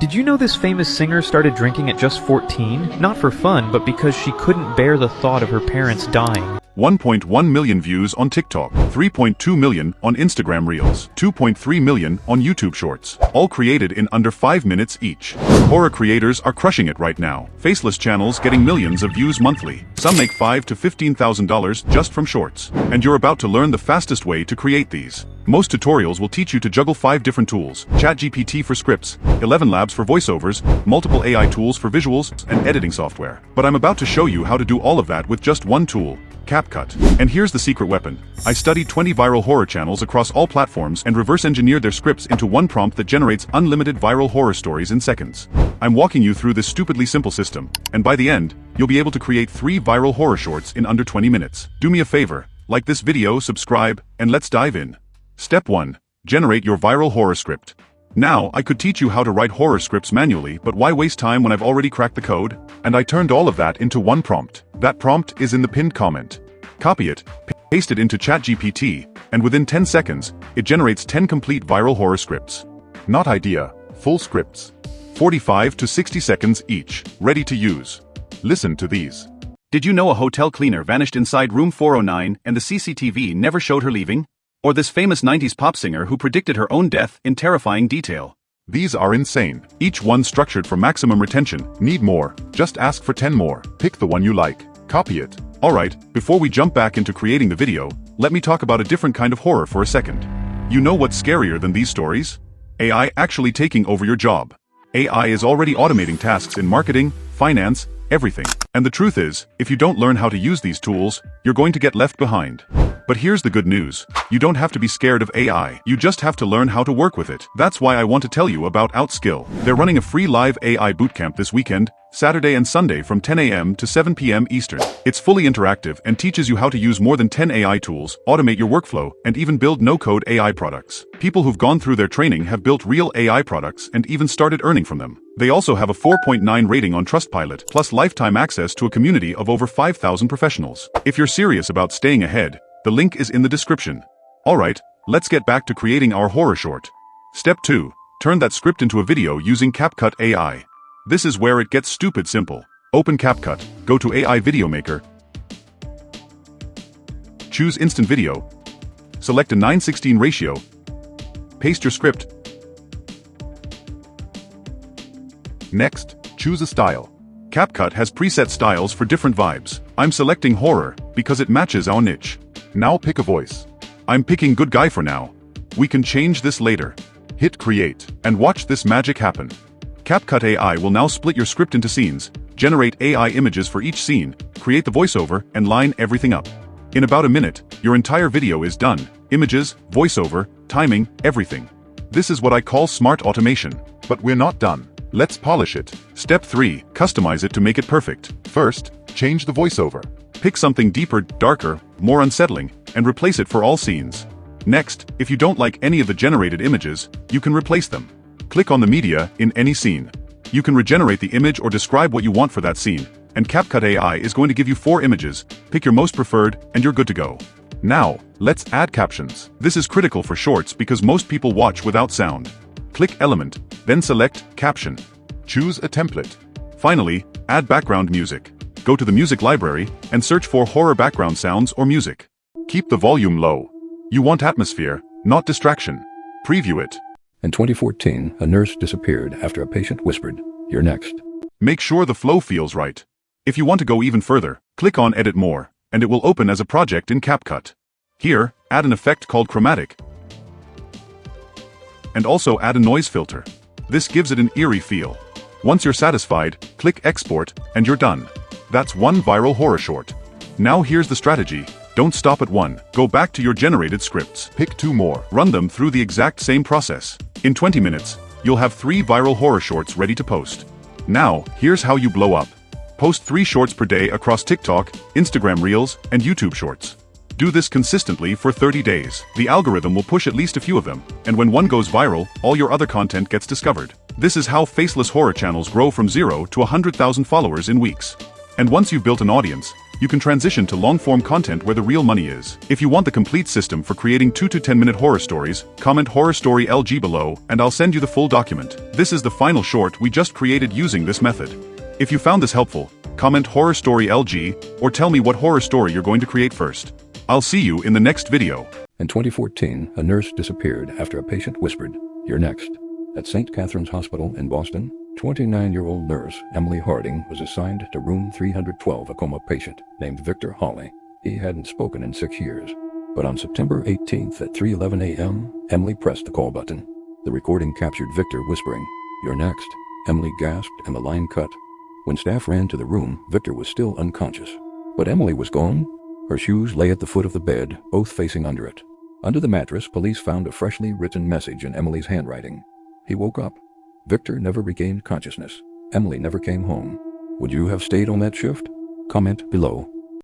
Did you know this famous singer started drinking at just 14? Not for fun, but because she couldn't bear the thought of her parents dying. 1.1 million views on TikTok, 3.2 million on Instagram Reels, 2.3 million on YouTube Shorts, all created in under 5 minutes each. Horror creators are crushing it right now. Faceless channels getting millions of views monthly. Some make $5,000 to $15,000 just from shorts. And you're about to learn the fastest way to create these. Most tutorials will teach you to juggle 5 different tools: ChatGPT for scripts, ElevenLabs for voiceovers, multiple AI tools for visuals, and editing software. But I'm about to show you how to do all of that with just one tool: CapCut. And here's the secret weapon. I studied 20 viral horror channels across all platforms and reverse engineered their scripts into one prompt that generates unlimited viral horror stories in seconds. I'm walking you through this stupidly simple system, and by the end, you'll be able to create 3 viral horror shorts in under 20 minutes. Do me a favor, like this video, subscribe, and let's dive in. Step 1. Generate your viral horror script. Now, I could teach you how to write horror scripts manually, but why waste time when I've already cracked the code? And I turned all of that into one prompt. That prompt is in the pinned comment. Copy it, paste it into ChatGPT, and within 10 seconds, it generates 10 complete viral horror scripts. Not idea, full scripts. 45 to 60 seconds each, ready to use. Listen to these. Did you know a hotel cleaner vanished inside room 409 and the CCTV never showed her leaving? Or this famous 90s pop singer who predicted her own death in terrifying detail. These are insane. Each one structured for maximum retention. Need more? Just ask for 10 more. Pick the one you like. Copy it. Alright, before we jump back into creating the video, let me talk about a different kind of horror for a second. You know what's scarier than these stories? AI actually taking over your job. AI is already automating tasks in marketing, finance, everything. And the truth is, if you don't learn how to use these tools, you're going to get left behind. But here's the good news. You don't have to be scared of AI. You just have to learn how to work with it. That's why I want to tell you about OutSkill. They're running a free live AI bootcamp this weekend, Saturday and Sunday from 10 a.m. to 7 p.m. Eastern. It's fully interactive and teaches you how to use more than 10 AI tools, automate your workflow, and even build no-code AI products. People who've gone through their training have built real AI products and even started earning from them. They also have a 4.9 rating on Trustpilot, plus lifetime access to a community of over 5,000 professionals. If you're serious about staying ahead, the link is in the description. Alright, let's get back to creating our horror short. Step 2. Turn that script into a video using CapCut AI. This is where it gets stupid simple. Open CapCut, go to AI Video Maker, choose Instant Video, select a 9:16 ratio, paste your script. Next, choose a style. CapCut has preset styles for different vibes. I'm selecting horror because it matches our niche. Now pick a voice. I'm picking good guy for now. We can change this later. Hit create, and watch this magic happen. CapCut AI will now split your script into scenes, generate AI images for each scene, create the voiceover, and line everything up. In about a minute, your entire video is done. Images, voiceover, timing, everything. This is what I call smart automation. But we're not done. Let's polish it. Step 3. Customize it to make it perfect. First, change the voiceover. Pick something deeper, darker, more unsettling, and replace it for all scenes. Next, if you don't like any of the generated images, you can replace them. Click on the media in any scene. You can regenerate the image or describe what you want for that scene, and CapCut AI is going to give you 4 images. Pick your most preferred, and you're good to go. Now, let's add captions. This is critical for shorts because most people watch without sound. Click Element, then select Caption. Choose a template. Finally, add background music. Go to the music library and search for horror background sounds or music. Keep the volume low. You want atmosphere, not distraction. Preview it. In 2014, a nurse disappeared after a patient whispered, "You're next." Make sure the flow feels right. If you want to go even further, click on Edit More, and it will open as a project in CapCut. Here, add an effect called chromatic, and also add a noise filter. This gives it an eerie feel. Once you're satisfied, click Export, and you're done. That's one viral horror short. Now here's the strategy. Don't stop at one. Go back to your generated scripts. Pick 2 more. Run them through the exact same process. In 20 minutes, you'll have 3 viral horror shorts ready to post. Now, here's how you blow up. Post 3 shorts per day across TikTok, Instagram Reels, and YouTube Shorts. Do this consistently for 30 days. The algorithm will push at least a few of them, and when one goes viral, all your other content gets discovered. This is how faceless horror channels grow from 0 to 100,000 followers in weeks. And once you've built an audience, you can transition to long-form content where the real money is. If you want the complete system for creating 2 to 10-minute horror stories, comment horror story LG below and I'll send you the full document. This is the final short we just created using this method. If you found this helpful, comment horror story LG or tell me what horror story you're going to create first. I'll see you in the next video. In 2014, a nurse disappeared after a patient whispered, "You're next." At St. Catherine's Hospital in Boston, 29-year-old nurse Emily Harding was assigned to room 312, a coma patient named Victor Hawley. He hadn't spoken in 6 years. But on September 18th at 3:11 a.m., Emily pressed the call button. The recording captured Victor whispering, "You're next." Emily gasped and the line cut. When staff ran to the room, Victor was still unconscious. But Emily was gone. Her shoes lay at the foot of the bed, both facing under it. Under the mattress, police found a freshly written message in Emily's handwriting. He woke up. Victor never regained consciousness. Emily never came home. Would you have stayed on that shift? Comment below.